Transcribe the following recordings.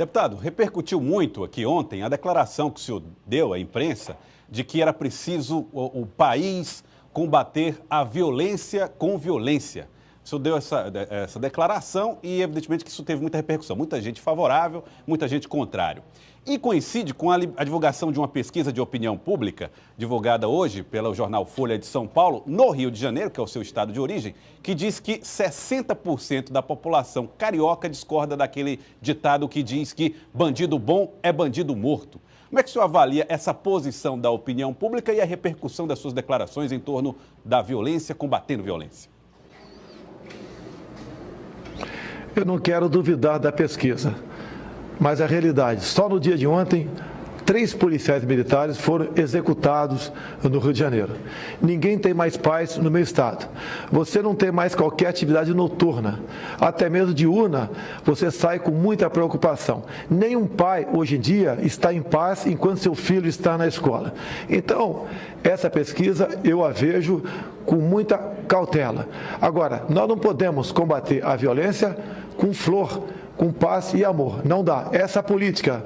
Deputado, repercutiu muito aqui ontem a declaração que o senhor deu à imprensa de que era preciso o país combater a violência com violência. O senhor deu essa declaração e, evidentemente, que isso teve muita repercussão. Muita gente favorável, muita gente contrário. E coincide com a divulgação de uma pesquisa de opinião pública, divulgada hoje pelo jornal Folha de São Paulo, no Rio de Janeiro, que é o seu estado de origem, que diz que 60% da população carioca discorda daquele ditado que diz que bandido bom é bandido morto. Como é que o senhor avalia essa posição da opinião pública e a repercussão das suas declarações em torno da violência, combatendo violência? Eu não quero duvidar da pesquisa, mas a realidade, só no dia de ontem, 3 policiais militares foram executados no Rio de Janeiro. Ninguém tem mais paz no meu estado. Você não tem mais qualquer atividade noturna, até mesmo diurna, você sai com muita preocupação. Nenhum pai, hoje em dia, está em paz enquanto seu filho está na escola. Então, essa pesquisa eu a vejo com muita cautela. Agora, nós não podemos combater a violência com flor, com paz e amor. Não dá. Essa política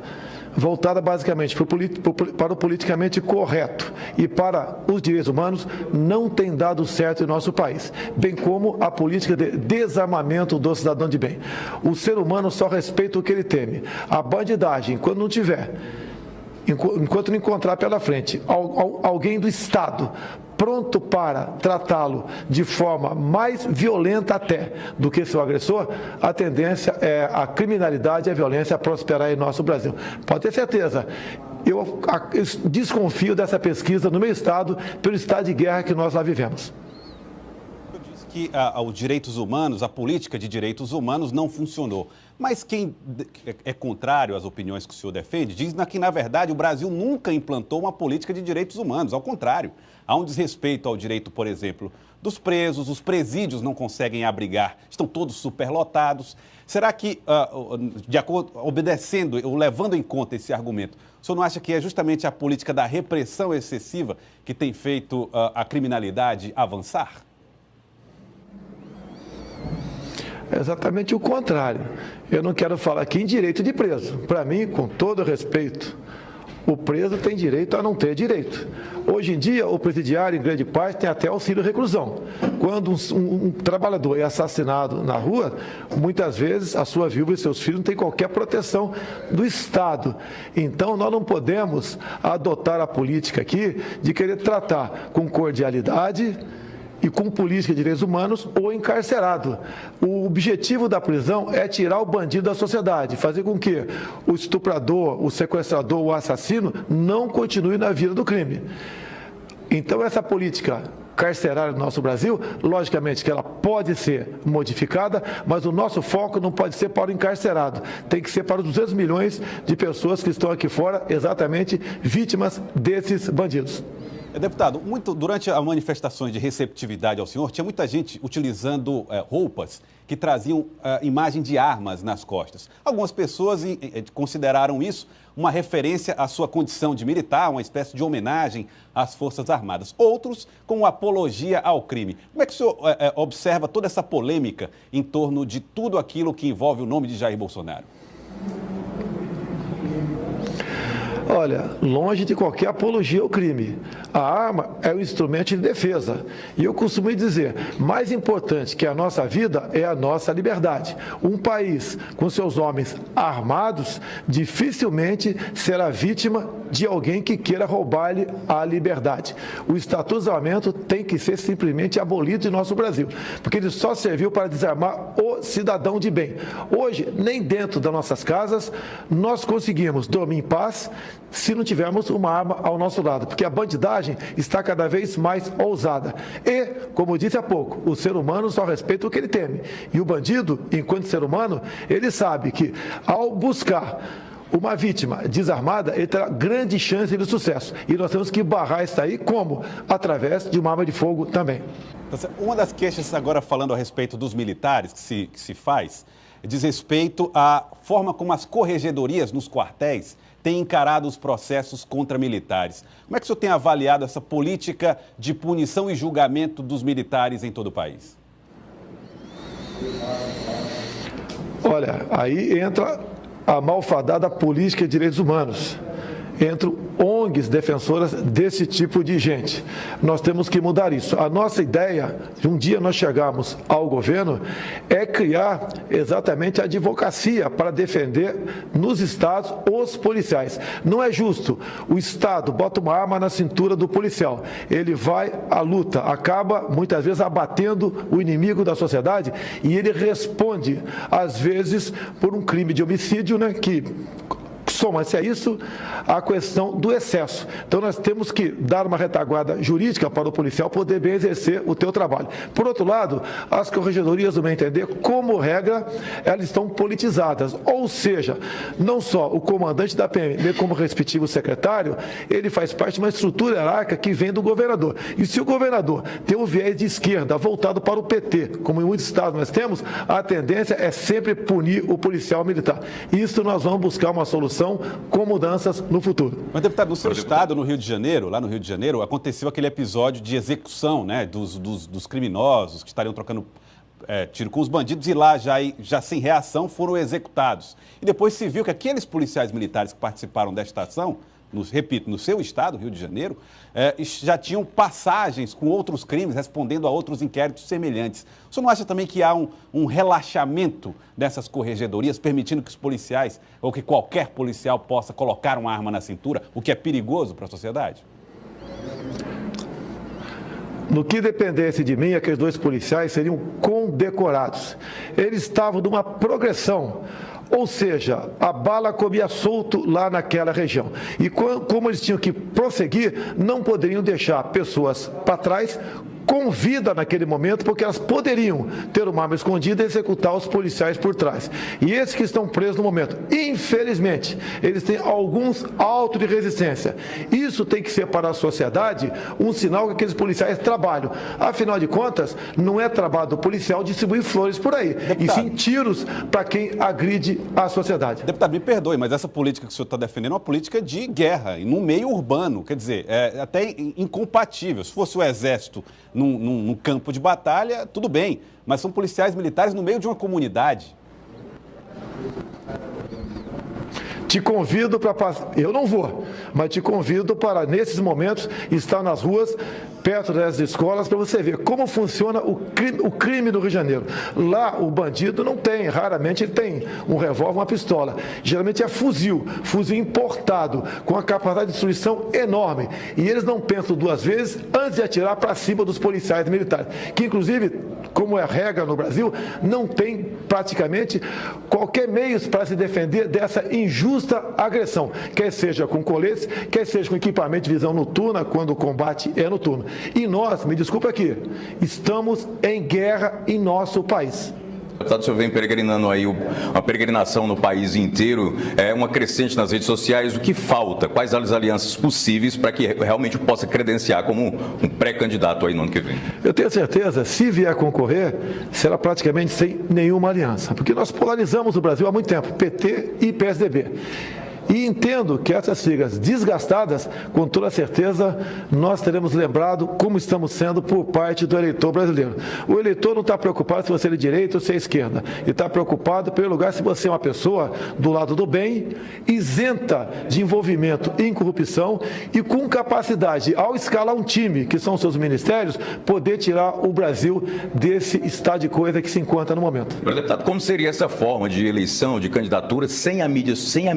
voltada basicamente para o politicamente correto e para os direitos humanos não tem dado certo em nosso país, bem como a política de desarmamento do cidadão de bem. O ser humano só respeita o que ele teme. A bandidagem, quando não tiver, enquanto não encontrar pela frente alguém do Estado pronto para tratá-lo de forma mais violenta até do que seu agressor, a tendência é a criminalidade e a violência prosperar em nosso Brasil. Pode ter certeza, eu desconfio dessa pesquisa no meu estado, pelo estado de guerra que nós lá vivemos. Que os direitos humanos, a política de direitos humanos não funcionou. Mas quem é contrário às opiniões que o senhor defende, diz que, na verdade, o Brasil nunca implantou uma política de direitos humanos. Ao contrário, há um desrespeito ao direito, por exemplo, dos presos, os presídios não conseguem abrigar, estão todos superlotados. Será que, obedecendo ou levando em conta esse argumento, o senhor não acha que é justamente a política da repressão excessiva que tem feito a criminalidade avançar? É exatamente o contrário. Eu não quero falar aqui em direito de preso. Para mim, com todo respeito, o preso tem direito a não ter direito. Hoje em dia, o presidiário, em grande parte, tem até auxílio reclusão. Quando um trabalhador é assassinado na rua, muitas vezes a sua viúva e seus filhos não têm qualquer proteção do Estado. Então, nós não podemos adotar a política aqui de querer tratar com cordialidade e com política de direitos humanos ou encarcerado. O objetivo da prisão é tirar o bandido da sociedade, fazer com que o estuprador, o sequestrador, o assassino não continue na vida do crime. Então, essa política carcerária no nosso Brasil, logicamente que ela pode ser modificada, mas o nosso foco não pode ser para o encarcerado, tem que ser para os 200 milhões de pessoas que estão aqui fora, exatamente vítimas desses bandidos. Deputado, durante as manifestações de receptividade ao senhor, tinha muita gente utilizando roupas que traziam imagem de armas nas costas. Algumas pessoas consideraram isso uma referência à sua condição de militar, uma espécie de homenagem às Forças Armadas. Outros como apologia ao crime. Como é que o senhor observa toda essa polêmica em torno de tudo aquilo que envolve o nome de Jair Bolsonaro? Olha, longe de qualquer apologia ao crime. A arma é um instrumento de defesa. E eu costumo dizer, mais importante que a nossa vida é a nossa liberdade. Um país com seus homens armados dificilmente será vítima de alguém que queira roubar-lhe a liberdade. O Estatuto de Desarmamento tem que ser simplesmente abolido em nosso Brasil, porque ele só serviu para desarmar o cidadão de bem. Hoje, nem dentro das nossas casas, nós conseguimos dormir em paz se não tivermos uma arma ao nosso lado, porque a bandidagem está cada vez mais ousada. E, como eu disse há pouco, o ser humano só respeita o que ele teme. E o bandido, enquanto ser humano, ele sabe que ao buscar uma vítima desarmada, ele terá grande chance de sucesso. E nós temos que barrar isso aí, como? Através de uma arma de fogo também. Uma das queixas, agora falando a respeito dos militares que se faz, diz respeito à forma como as corregedorias nos quartéis têm encarado os processos contra militares. Como é que o senhor tem avaliado essa política de punição e julgamento dos militares em todo o país? Olha, aí entra a malfadada política de direitos humanos, entre ONGs defensoras desse tipo de gente. Nós temos que mudar isso. A nossa ideia, de um dia nós chegarmos ao governo, é criar exatamente a advocacia para defender nos estados os policiais. Não é justo. O Estado bota uma arma na cintura do policial. Ele vai à luta, acaba muitas vezes abatendo o inimigo da sociedade e ele responde, às vezes, por um crime de homicídio, né, que soma-se a isso a questão do excesso. Então, nós temos que dar uma retaguarda jurídica para o policial poder bem exercer o teu trabalho. Por outro lado, as corregedorias, no meu entender, como regra, elas estão politizadas. Ou seja, não só o comandante da PM, como o respectivo secretário, ele faz parte de uma estrutura hierárquica que vem do governador. E se o governador tem um viés de esquerda voltado para o PT, como em muitos estados nós temos, a tendência é sempre punir o policial militar. Isso nós vamos buscar uma solução com mudanças no futuro. Mas, deputado, no seu estado, no Rio de Janeiro, lá no Rio de Janeiro, aconteceu aquele episódio de execução, né, dos criminosos que estariam trocando tiro com os bandidos e lá, já sem reação, foram executados. E depois se viu que aqueles policiais militares que participaram desta ação, repito, no seu estado, Rio de Janeiro, já tinham passagens com outros crimes, respondendo a outros inquéritos semelhantes. O senhor não acha também que há um relaxamento dessas corregedorias, permitindo que os policiais, ou que qualquer policial possa colocar uma arma na cintura, o que é perigoso para a sociedade? No que dependesse de mim, aqueles 2 policiais seriam condecorados. Eles estavam numa progressão. Ou seja, a bala comia solto lá naquela região. E como eles tinham que prosseguir, não poderiam deixar pessoas para trás com vida naquele momento, porque elas poderiam ter uma arma escondida e executar os policiais por trás. E esses que estão presos no momento, infelizmente, eles têm alguns autos de resistência. Isso tem que ser para a sociedade um sinal que aqueles policiais trabalham. Afinal de contas, não é trabalho do policial distribuir flores por aí, deputado, e sim tiros para quem agride a sociedade. Deputado, me perdoe, mas essa política que o senhor está defendendo é uma política de guerra, no meio urbano, quer dizer, é até incompatível. Se fosse o exército num campo de batalha, tudo bem, mas são policiais militares no meio de uma comunidade. Te convido para passar, eu não vou, mas te convido para, nesses momentos, estar nas ruas, perto das escolas, para você ver como funciona o crime no Rio de Janeiro. Lá, o bandido não tem, raramente ele tem um revólver, uma pistola. Geralmente é fuzil importado, com a capacidade de destruição enorme. E eles não pensam 2 vezes antes de atirar para cima dos policiais militares, que inclusive, como é a regra no Brasil, não tem praticamente qualquer meio para se defender dessa injusta agressão, quer seja com coletes, quer seja com equipamento de visão noturna, quando o combate é noturno. E nós, me desculpa aqui, estamos em guerra em nosso país. Deputado, o senhor vem peregrinando aí, uma peregrinação no país inteiro, uma crescente nas redes sociais. O que falta? Quais as alianças possíveis para que realmente possa credenciar como um pré-candidato aí no ano que vem? Eu tenho certeza, se vier concorrer, será praticamente sem nenhuma aliança, porque nós polarizamos o Brasil há muito tempo, PT e PSDB. E entendo que essas siglas desgastadas, com toda certeza, nós teremos lembrado como estamos sendo por parte do eleitor brasileiro. O eleitor não está preocupado se você é de direita ou se é esquerda. Ele está preocupado, pelo lugar, se você é uma pessoa do lado do bem, isenta de envolvimento em corrupção e com capacidade, ao escalar um time, que são seus ministérios, poder tirar o Brasil desse estado de coisa que se encontra no momento. Deputado, como seria essa forma de eleição, de candidatura, sem a mídia, sem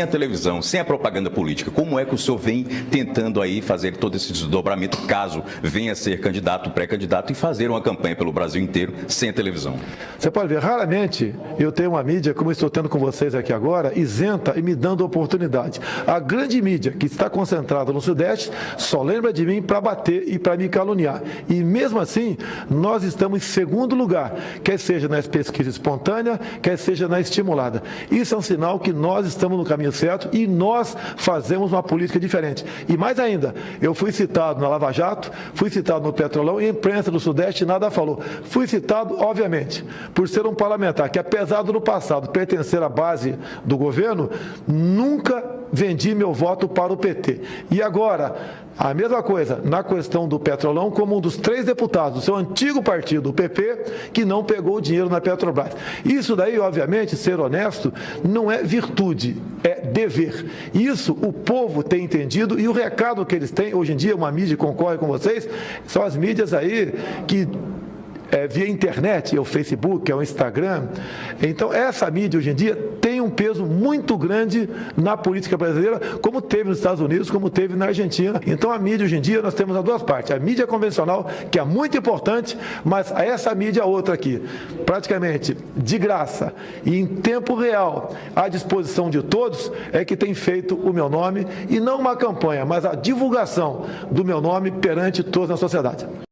a televisão, sem a propaganda política? Como é que o senhor vem tentando aí fazer todo esse desdobramento, caso venha a ser candidato, pré-candidato, e fazer uma campanha pelo Brasil inteiro sem a televisão? Você pode ver, raramente eu tenho uma mídia, como estou tendo com vocês aqui agora, isenta e me dando oportunidade. A grande mídia que está concentrada no Sudeste só lembra de mim para bater e para me caluniar. E mesmo assim, nós estamos em segundo lugar, quer seja na pesquisa espontânea, quer seja na estimulada. Isso é um sinal que nós estamos no caminho certo certo e nós fazemos uma política diferente. E mais ainda, eu fui citado na Lava Jato, fui citado no Petrolão e a imprensa do Sudeste nada falou. Fui citado, obviamente, por ser um parlamentar que, apesar do no passado pertencer à base do governo, nunca vendi meu voto para o PT. E agora, a mesma coisa na questão do Petrolão, como um dos 3 deputados do seu antigo partido, o PP, que não pegou o dinheiro na Petrobras. Isso daí, obviamente, ser honesto, não é virtude, é dever. Isso o povo tem entendido e o recado que eles têm, hoje em dia, uma mídia concorre com vocês, são as mídias aí que via internet, é o Facebook, é o Instagram. Então, essa mídia hoje em dia tem um peso muito grande na política brasileira, como teve nos Estados Unidos, como teve na Argentina. Então, a mídia hoje em dia, nós temos as duas partes. A mídia convencional, que é muito importante, mas essa mídia outra aqui, praticamente de graça e em tempo real, à disposição de todos, é que tem feito o meu nome, e não uma campanha, mas a divulgação do meu nome perante todos na sociedade.